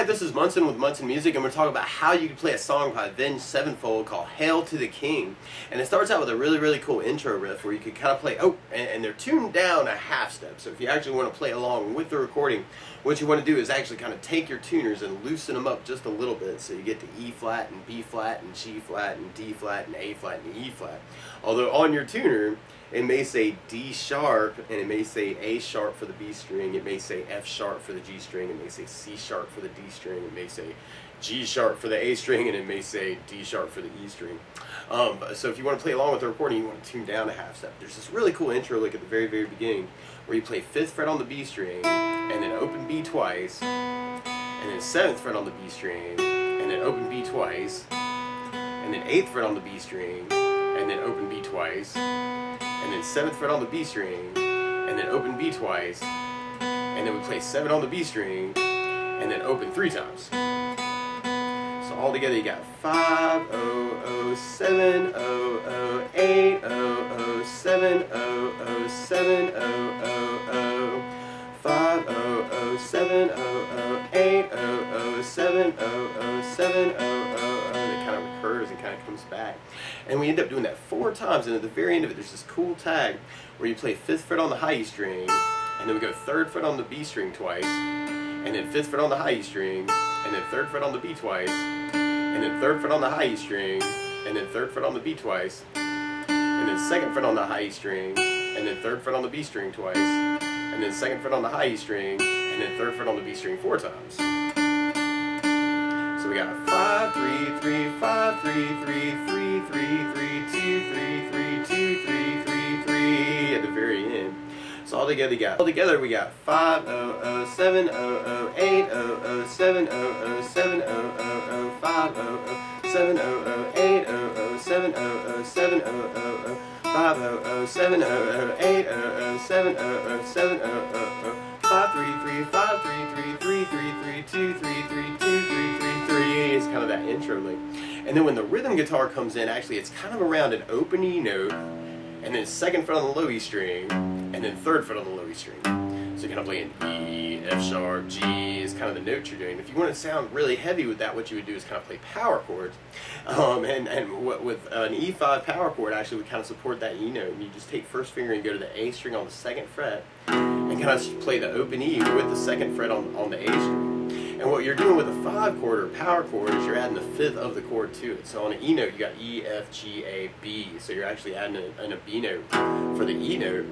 Hi, this is Munson with Munson Music, and we're talking about how you can play a song by Avenged Sevenfold called Hail to the King. And it starts out with a really cool intro riff where you can kind of play, and they're tuned down a half step. So if you actually want to play along with the recording, what you want to do is actually kind of take your tuners and loosen them up just a little bit. So you get to E flat and B flat and G flat and D flat and A flat and E flat. Although on your tuner, it may say D sharp, and it may say A sharp for the B string, it may say F sharp for the G string, it may say C sharp for the D string, it may say G sharp for the A string, and it may say D sharp for the E string. So if you want to play along with the recording, you want to tune down a half step. There's this really cool intro lick at the very beginning where you play 5th fret on the B string, and then open B twice, and then 7th fret on the B string, and then open B twice, and then 8th fret on the B string, and then open B twice, and then 7th fret on the B string, and then open B twice, and then we play 7 on the B string, and then open 3 times. So all together you got 5 0 0 7 0 0 8 0 0 7 0 0 7 0 0 0 5 0 0 7 0 0 8 0 0 7 0 0 7 0 0. It kind of recurs and kind of comes back, and we end up doing that 4 times. And at the very end of it, there's this cool tag where you play 5th fret on the high E string, and then we go 3rd fret on the B string twice, and then 5th fret on the high E string, and then 3rd fret on the B twice, and then 3rd fret on the high E string, and then 3rd fret on the B twice, and then 2nd fret on the high E string, and then 3rd fret on the B string twice, and then 2nd fret on the high E string, and then 3rd fret on the B string 4 times. So we got 5 3 3 5 3 3 3 3 3 2 3 3 2 3 3 3 at the very end. So all together we got 5 0 0 7 0 0 8 0 0 7 0 0 7 0 0 5 0 0 7 0 0 8 0 0 7 0 0 7 0 0 5 0 0 7 0 0 8 0 0 7 0 0 7 0 0 5 3 3 5 3 3 3 3 3 2 3 3 2 3 3 3 is kind of that intro lick. And then when the rhythm guitar comes in, actually it's kind of around an open E note, and then 2nd fret on the low E string, and then 3rd fret on the low E string. So you kind of play an E, F sharp, G is kind of the note you're doing. If you want to sound really heavy with that, what you would do is kind of play power chords. With an E5 power chord, actually we kind of support that E note, and you just take 1st finger and go to the A string on the 2nd fret, and kind of play the open E with the 2nd fret on the A string. And what you're doing with a 5 chord or power chord is you're adding the 5th of the chord to it. So on an E note, you got E, F, G, A, B. So you're actually adding a B note for the E note.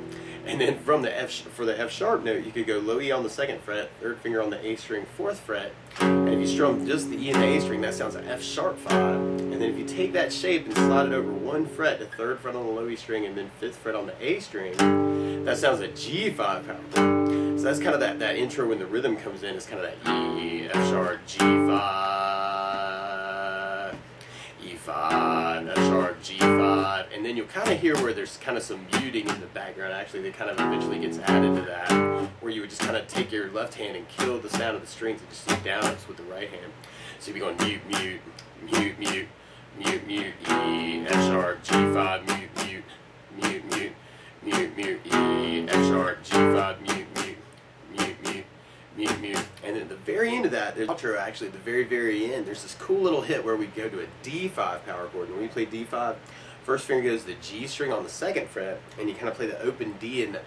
And then from the for the F sharp note, you could go low E on the 2nd fret, 3rd finger on the A string, 4th fret. And if you strum just the E and the A string, that sounds like F sharp 5. And then if you take that shape and slide it over 1 fret, the 3rd fret on the low E string, and then 5th fret on the A string, that sounds like G5 power chord. So that's kind of that intro when the rhythm comes in. It's kind of that E, F sharp, G5, E5, F sharp, G5, and then you'll kind of hear where there's kind of some muting in the background. Actually, that kind of eventually gets added to that, where you would just kind of take your left hand and kill the sound of the strings and just do downs with the right hand. So you'd be going mute, mute, mute, mute, mute, mute, E, F sharp, G5, mute, mute, mute, mute, mute, mute, E, F sharp, G5, mute, mute, mute, mute, mute, mute. And then at the very end of that, there's outro. Actually, at the very end, there's this cool little hit where we go to a D5 power chord. When we play D5, 1st finger goes to the G string on the 2nd fret, and you kind of play the open D and the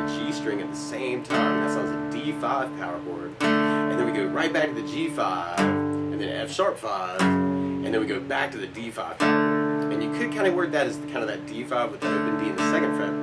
G string at the same time. That sounds like D5 power chord. And then we go right back to the G5, and then F sharp 5, and then we go back to the D5 power. And you could kind of word that as kind of that D5 with the open D in the 2nd fret.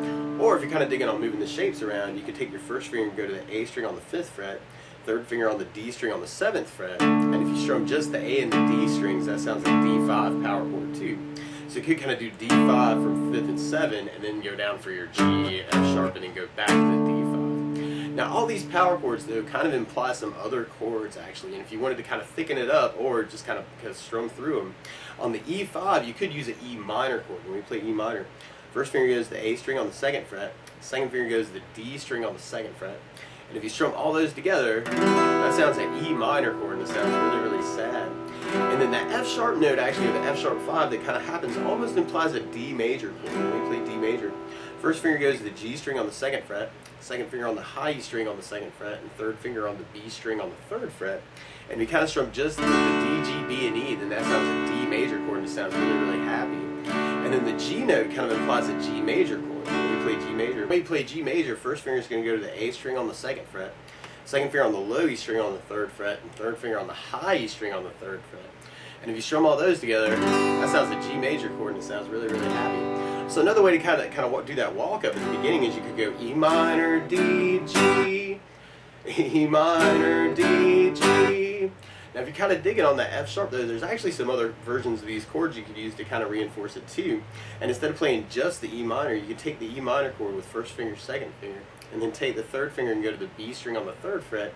Or if you're kind of digging on moving the shapes around, you could take your 1st finger and go to the A string on the 5th fret, 3rd finger on the D string on the 7th fret, and if you strum just the A and the D strings, that sounds like D5 power chord too. So you could kind of do D5 from 5th and 7, and then go down for your G, F sharp, and then go back to the D5. Now all these power chords though kind of imply some other chords actually, and if you wanted to kind of thicken it up or just kind of strum through them, on the E5 you could use an E minor chord. When we play E minor, 1st finger goes to the A string on the 2nd fret, 2nd finger goes to the D string on the 2nd fret, and if you strum all those together, that sounds like E minor chord, and it sounds really sad. And then that F sharp note, actually, the F sharp 5 that kind of happens almost implies a D major chord. When we play D major, First finger goes to the G string on the 2nd fret, second finger on the high E string on the 2nd fret, and third finger on the B string on the 3rd fret. And we kind of strum just the D, G, B, and E, then that sounds a D major chord, and it sounds really, really happy. And then the G note kind of implies a G major chord. When you play G major, first finger is going to go to the A string on the 2nd fret, second finger on the low E string on the 3rd fret, and third finger on the high E string on the 3rd fret. And if you strum all those together, that sounds a G major chord, and it sounds really, really happy. So another way to kind of do that walk up at the beginning is you could go E minor, D, G, E minor, D, G. Now if you kind of dig it on that F sharp though, there's actually some other versions of these chords you could use to kind of reinforce it too. And instead of playing just the E minor, you could take the E minor chord with first finger, second finger, and then take the third finger and go to the B string on the 3rd fret,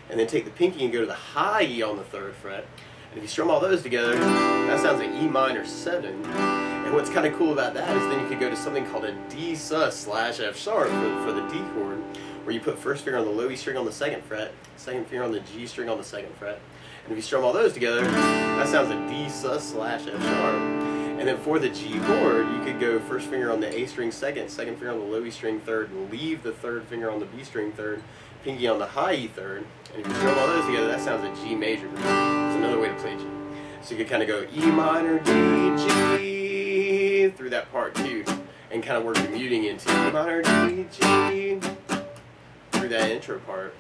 and then take the pinky and go to the high E on the 3rd fret. And if you strum all those together, that sounds like E minor 7. And what's kind of cool about that is then you could go to something called a D sus slash F sharp for the D chord, where you put first finger on the low E string on the 2nd fret, second finger on the G string on the 2nd fret. And if you strum all those together, that sounds like D sus slash F sharp. And then for the G chord, you could go first finger on the A string 2nd, second finger on the low E string 3rd, and leave the 3rd finger on the B string 3rd, pinky on the high E 3rd. And if you strum all those together, that sounds like G major. It's another way to play G. So you could kind of go E minor, D, G, through that part too, and kind of work the muting into E minor, D, G, through that intro part.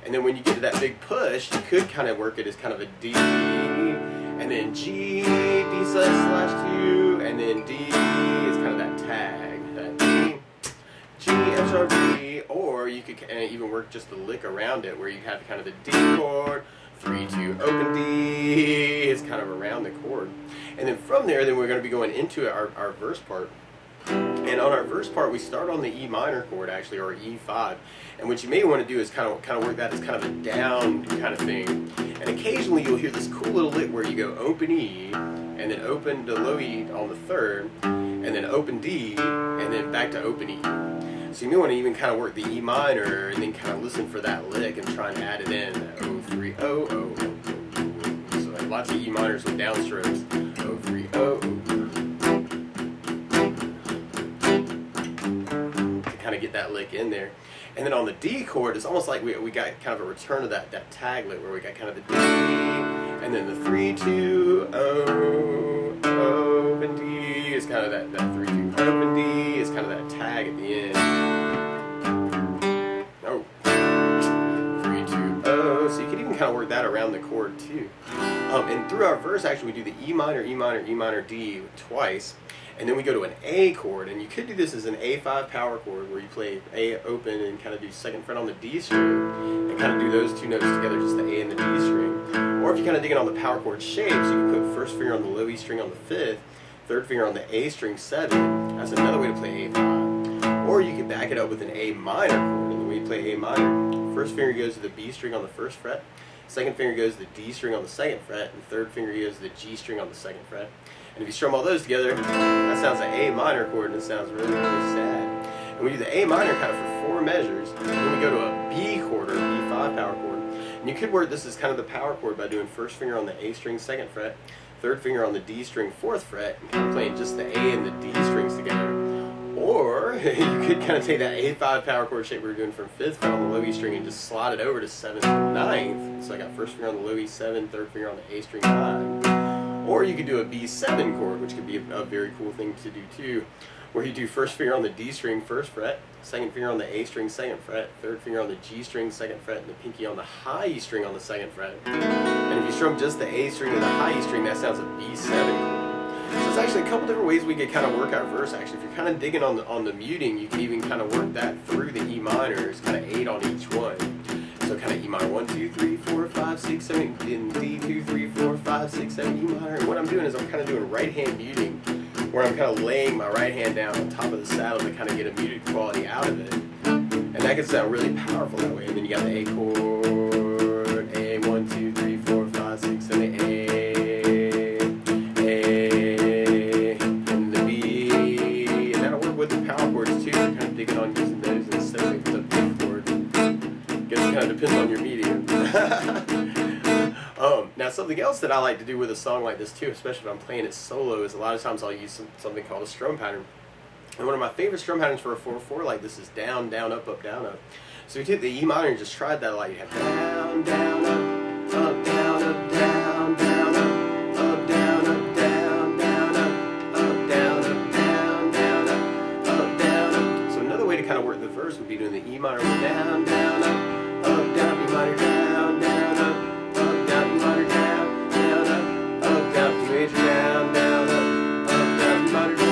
And then when you get to that big push, you could kind of work it as kind of a D, and then G, D sus slash 2, and then D is kind of that tag, that D, G, F sharp, D, or you could even work just the lick around it where you have kind of the D chord, 3, 2, open D, is kind of around the chord. And then from there, then we're going to be going into our verse part. And on our verse part, we start on the E minor chord actually, or E5. And what you may want to do is kind of work that as kind of a down kind of thing. And occasionally you'll hear this cool little lick where you go open E, and then open to low E on the 3rd, and then open D, and then back to open E. So you may want to even kind of work the E minor, and then kind of listen for that lick and try and add it in. 0, 3, 0, 0, 0, 0. So like lots of E minors with downstrokes. 0, 3, 0, 0. Kind of get that lick in there. And then on the D chord, it's almost like we got kind of a return of that tag lick where we got kind of the D, and then the 3, 2, O, open D is kind of that 3, 2, open D is kind of that tag at the end. Oh, 3, 2, O. So you can even kind of work that around the chord too. And through our verse, actually, we do the E minor, E minor, E minor, D twice. And then we go to an A chord, and you could do this as an A5 power chord where you play A open and kind of do 2nd fret on the D string and kind of do those two notes together, just the A and the D string. Or if you kind of dig it on the power chord shapes, you can put first finger on the low E string on the 5th, third finger on the A string 7. That's another way to play A5. Or you could back it up with an A minor chord, and the way you play A minor, first finger goes to the B string on the 1st fret, second finger goes to the D string on the 2nd fret, and third finger goes to the G string on the 2nd fret. And if you strum all those together, that sounds like A minor chord, and it sounds really, really sad. And we do the A minor kind of for 4 measures, and then we go to a B chord, or a B5 power chord. And you could work this as kind of the power chord by doing first finger on the A string 2nd fret, third finger on the D string 4th fret, and kind of playing just the A and the D strings together. Or you could kind of take that A5 power chord shape we were doing from 5th fret on the low E string and just slide it over to 7th and 9th. So I got first finger on the low E7, third finger on the A string 5. Or you could do a B7 chord, which could be a very cool thing to do too, where you do first finger on the D string 1st fret, second finger on the A string 2nd fret, third finger on the G string 2nd fret, and the pinky on the high E string on the 2nd fret. And if you strum just the A string and the high E string, that sounds a B7 chord. So there's actually a couple different ways we could kind of work our verse. Actually, if you're kind of digging on the muting, you can even kind of work that through the E minors, kind of 8 on each one. So kind of E minor 1, 2, 3, 4, 5, 6, 7, and D 2, 3, 4, 5, 6, 7, E minor. And what I'm doing is I'm kind of doing right hand muting, where I'm kind of laying my right hand down on top of the saddle to kind of get a muted quality out of it. And that can sound really powerful that way. And then you got the A chord, A 1, 2, 3, 4, 5, 6, 7, A, and the B. And that'll work with the power chords too. You're kind of digging on using those instead of the B chord. Guess it kind of depends on your medium. Now Now, something else that I like to do with a song like this too, especially if I'm playing it solo, is a lot of times I'll use something called a strum pattern. And one of my favorite strum patterns for a 4/4 like this is down, down, up, up, down, up. So we took the E minor and just tried that a lot. You have down, down, up, down, up, down, down, up, down, up, down, down, up, down, up, down, down, up, down, up. So another way to kind of work the verse would be doing the E minor down, down, up, down, E minor down, down, up, down, E minor down, down, up, down, D major down, down, up, down, E minor down.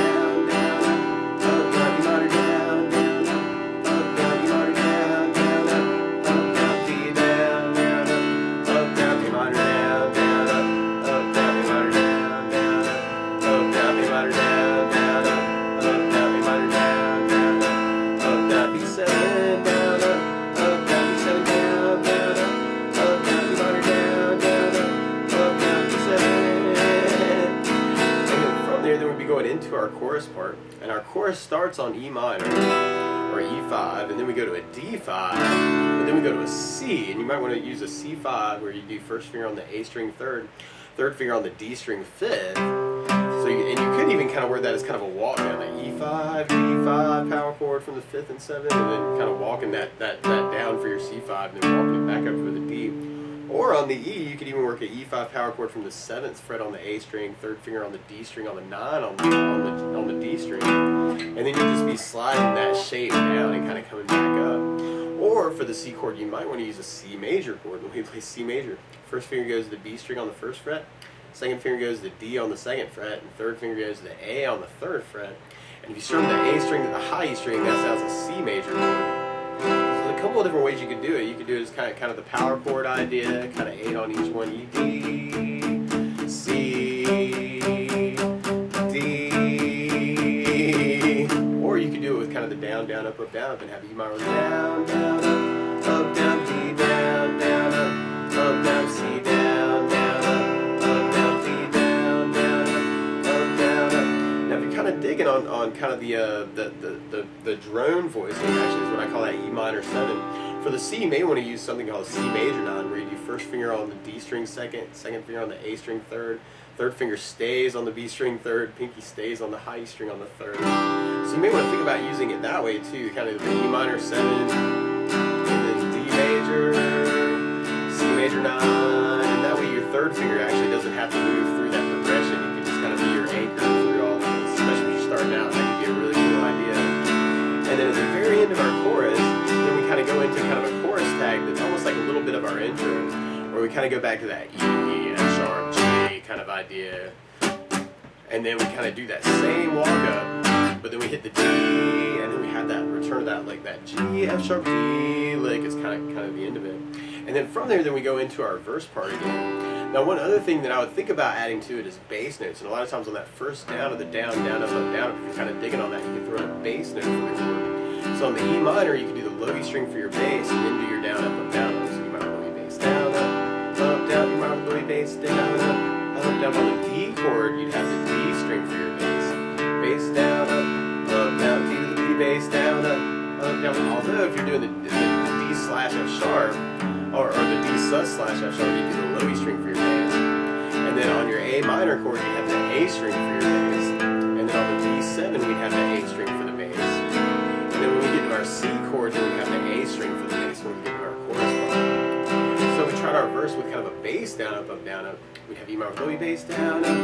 Going into our chorus part, and our chorus starts on E minor or E5, and then we go to a D5, and then we go to a C, and you might want to use a C5 where you do first finger on the A string third, third finger on the D string fifth. So and you could even kind of work that as kind of a walk down, like E5, D5 power chord from the 5th and 7th, and then kind of walking that down for your C5, and then walking it back up for the D. Or on the E, you could even work an E5 power chord from the 7th fret on the A string, third finger on the D string, on the 9 on the D string, and then you just be sliding that shape down and kind of coming back up. Or for the C chord, you might want to use a C major chord. When we play C major, first finger goes to the B string on the 1st fret, second finger goes to the D on the 2nd fret, and third finger goes to the A on the 3rd fret. And if you strum the A string to the high E string, that sounds a C major chord. A couple of different ways you could do it. You could do it as kind of the power chord idea, kind of 8 on each one. E, D, C, D. Or you could do it with kind of the down, down, up, and have E minor down, down, up, down, D, down, down, up, down, C, down, down, up, down, D, down, down, up, down, up. Now if you're kind of digging on kind of the drone voicing, actually is what I call that E minor 7. For the C, you may want to use something called a C major 9, where you do first finger on the D string second, second finger on the A string third finger stays on the B string third, pinky stays on the high E string on the 3rd. So you may want to think about using it that way too, kind of the E minor 7, and then D major, C major 9, and that way your 3rd finger actually doesn't have to move through that progression. You can just kind of be your anchor through all of this, especially when you're starting out. That could be a really cool idea. And then at the very end of our chorus, then we kind of go into kind of a chorus tag that's almost like a little bit of our intro, where we kind of go back to that E, F sharp, G kind of idea. And then we kind of do that same walk up, but then we hit the D, and then we have that return of that, like that G, F sharp, D lick is kind of the end of it. And then from there, then we go into our verse part again. Now, one other thing that I would think about adding to it is bass notes. And a lot of times on that first down of the down, down, up, if you're kind of digging on that, you can throw in a bass note for the chord. So on the E minor, you can do the low E string for your bass, and then do your down, up, down. So you might low E bass, down, down, you might low E bass, down, down. On the D chord, you'd have the D string for your bass down, down, D to the B bass, down, down. Although if you're doing the D slash F sharp, or the D sus slash F sharp, you do the low E string for your bass. And then on your A minor chord, you have the A string for your bass. And then on the D7, we have the A string for the bass. And then when we get to our C chord, then we have the A string for the bass when we get to our chorus part. So we tried our verse with kind of a bass down, up, down, up. We have E minor low E bass down, down, E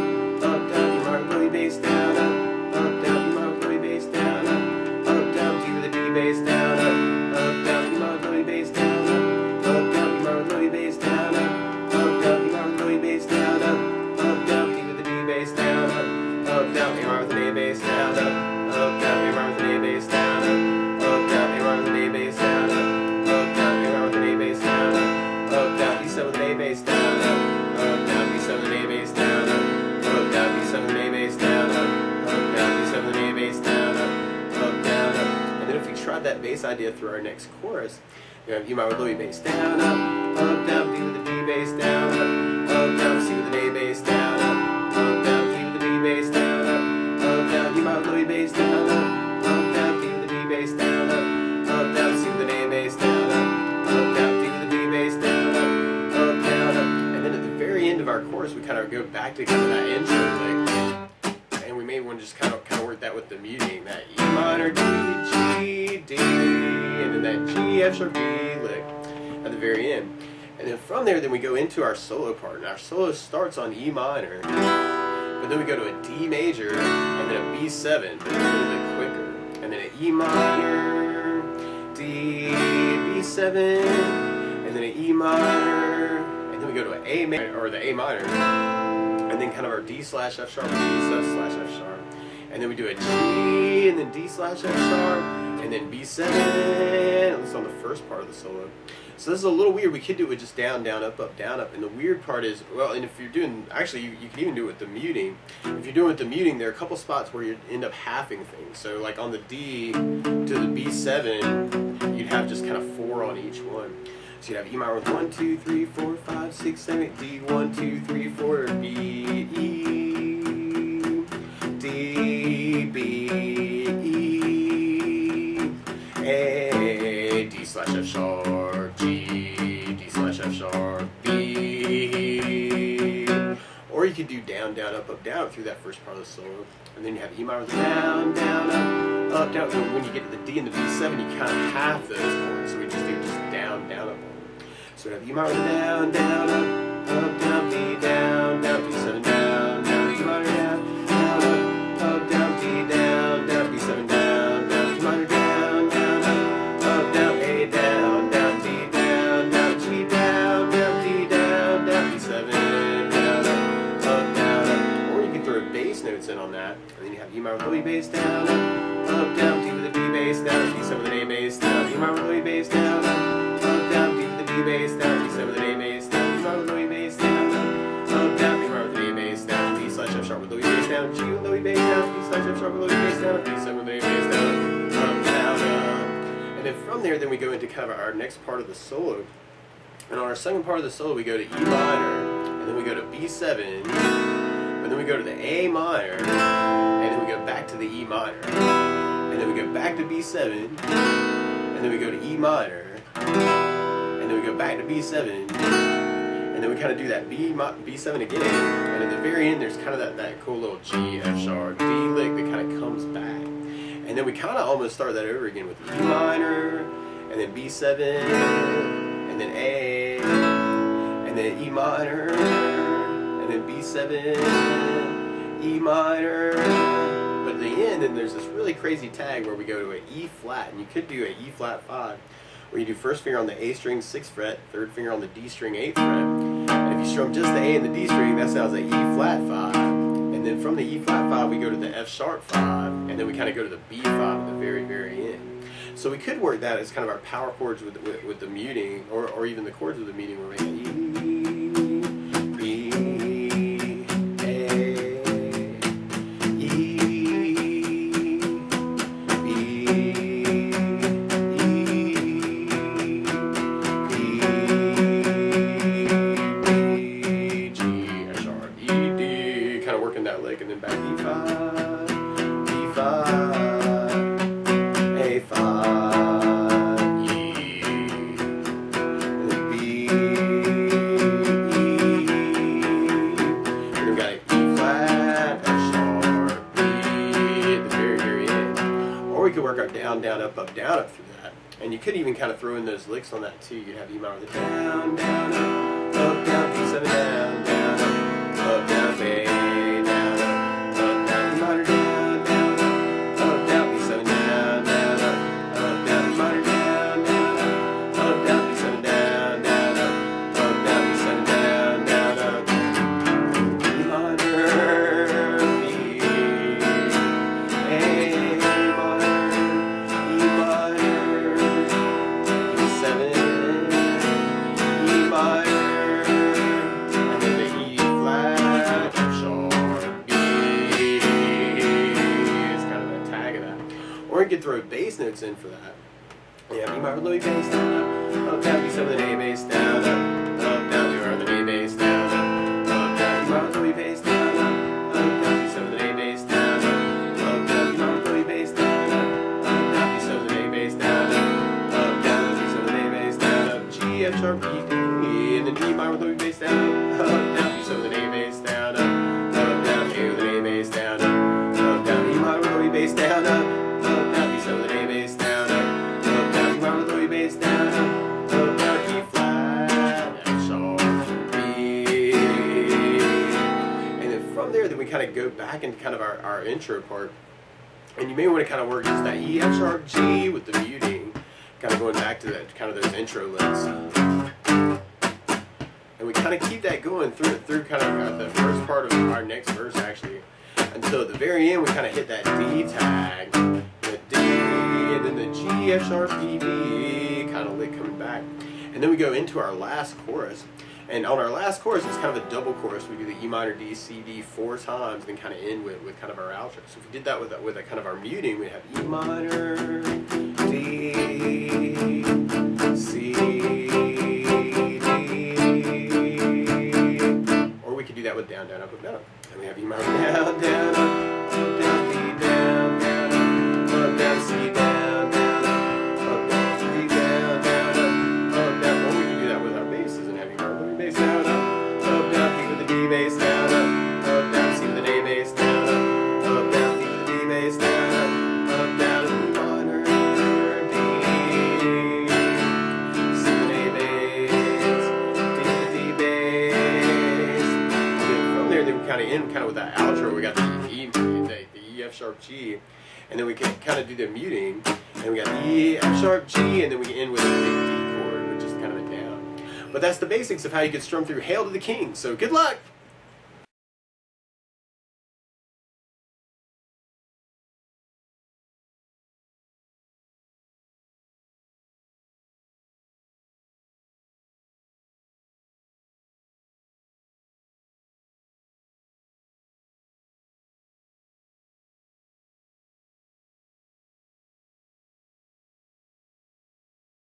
minor low E bass down, down, E minor low E bass down, down, D with the D bass down, down, E minor low E bass down. That bass idea through our next chorus. You have E minor low E bass down, down, D with the D bass down, down, C with the A bass down, down, D with the B bass down, down, E minor low E bass down, down, D with the D bass down, down, C with the A bass down, down, D with the B bass down, down, and then at the very end of back to kind of that intro lick, and we may want to just kind of work that with the muting, that E minor, D, G, D, and then that G, F sharp, B lick at the very end. And then from there, then we go into our solo part, and our solo starts on E minor, but then we go to a D major, and then a B7, but it's a little bit quicker, and then an E minor, D, B7, and then an E minor, and then we go to an A major, or the A minor, and then kind of our D slash F sharp, D slash F sharp, and then we do a G, and then D slash F sharp, and then B7, at least on the first part of the solo. So this is a little weird. We could do it with just down, down, up, and the weird part is, well, and if you're doing, actually you can even do it with the muting. If you're doing it with the muting, there are a couple spots where you end up halving things. So like on the D to the B7, you'd have just kind of 4 on each one. So you'd have E minor with 1, 2, 3, 4, 5, 6, 7, 8, D, 1, 2, 3, 4, B, E, D, B, E, A, D slash F sharp, G, D slash F sharp, B. Or you could do down, down, up, down through that first part of the solo. And then you have E minor with down, down, up, down. So when you get to the D and the B7, you kind of half those chords. So we just do just down, down, up. So we have E minor with down, down, up, down, B, down, down, B7, down, down, E minor, down, down, up, down, B, down, down, B7, down, down, E minor, down, down, up, down, A, down, down, D, down, down, G, down, down, D, down, down, B7, down, up, down, up. Or you can throw bass notes in on that, and then you have E minor with low E bass, down, up, down, D with a D bass, down, B7 with an A bass, down, E minor with low E bass, down, up, down, D with a D bass, down, B7 with an A bass, down, E minor with low E bass, down, up, down, E minor with an A bass, down, B slash F sharp with low E bass, down, G with low E bass, down, B slash F sharp with low E bass, down, B7 with an A bass, down, up, down, up. And then from there, then we go into kind of our next part of the solo. And on our second part of the solo, we go to E minor, and then we go to B7, and then we go to the A minor, and then we go back to the E minor, and then we go back to B7, and then we go to E minor, and then we go back to B7, and then we kind of do that B7 again, and at the very end there's kind of that cool little G, F sharp, D lick that kind of comes back. And then we kind of almost start that over again with E minor, and then B7, and then A, and then E minor, and then B7, E minor. But at the end, then there's this really crazy tag where we go to an E flat, and you could do an E flat 5, where you do first finger on the A string 6th fret, third finger on the D string 8th fret. And if you strum just the A and the D string, that sounds like E flat 5. And then from the E flat 5, we go to the F sharp 5, and then we kind of go to the B 5 at the very, very end. So we could work that as kind of our power chords with the muting, or even the chords with the muting, where we have E, B, A, E, that lick, and then back E5, E5, A5, E, and then B, E, and then we've got E flat, F sharp, B at the very, very end. Or we could work our down, down, up, through that. And you could even kind of throw in those licks on that too. You'd have E minor with the down, down, up, down, B7, down, down, up, down, A. Or you could throw bass notes in for that. Yeah, E minor with low E bass, down, up, down, B7 with an A bass, down, up, down, E minor with an A bass, down, up, down, E minor with low E bass, down, up, down, B7 with an A bass, down, up, down, E minor with low E bass, down, up, down, B7 with an A bass, down, up, down, B7 with an A bass, down, up, G, F sharp, E, D, and then D minor with low E bass, down, up, down, B7 with an A bass, down, up. back into kind of our intro part. And you may want to kind of work just that E, F sharp, G with the muting, kind of going back to that kind of those intro licks. And we kind of keep that going through kind of the first part of our next verse actually, until at the very end we kind of hit that D tag, the D, and then the G, F sharp, E, B, kind of lick coming back. And then we go into our last chorus. And on our last chorus, it's kind of a double chorus. We do the E minor, D, C, D 4 times, then kind of end with kind of our outro. So if we did that with a kind of our muting, we'd have E minor, D, C, D. Or we could do that with down, down, up, up, down. And we have E minor, down, down, up, down, D, down, down, up, down, C, down, down, up, down, D, down, down, up, down. Or we could do that with our basses and having our bass down, up, down, D with the D bass down, up, down, C with the A bass down, up, down, D with the D bass down, up, down, E minor, D, C with an A bass, D with the D bass. And then from there, then we kind of end kind of with that outro. We got the E, F sharp, G, and then we can kind of do the muting, and we got E, F sharp, G, and then we can end with a big D chord, which is kind of a down. But that's the basics of how you can strum through Hail to the King. So good luck!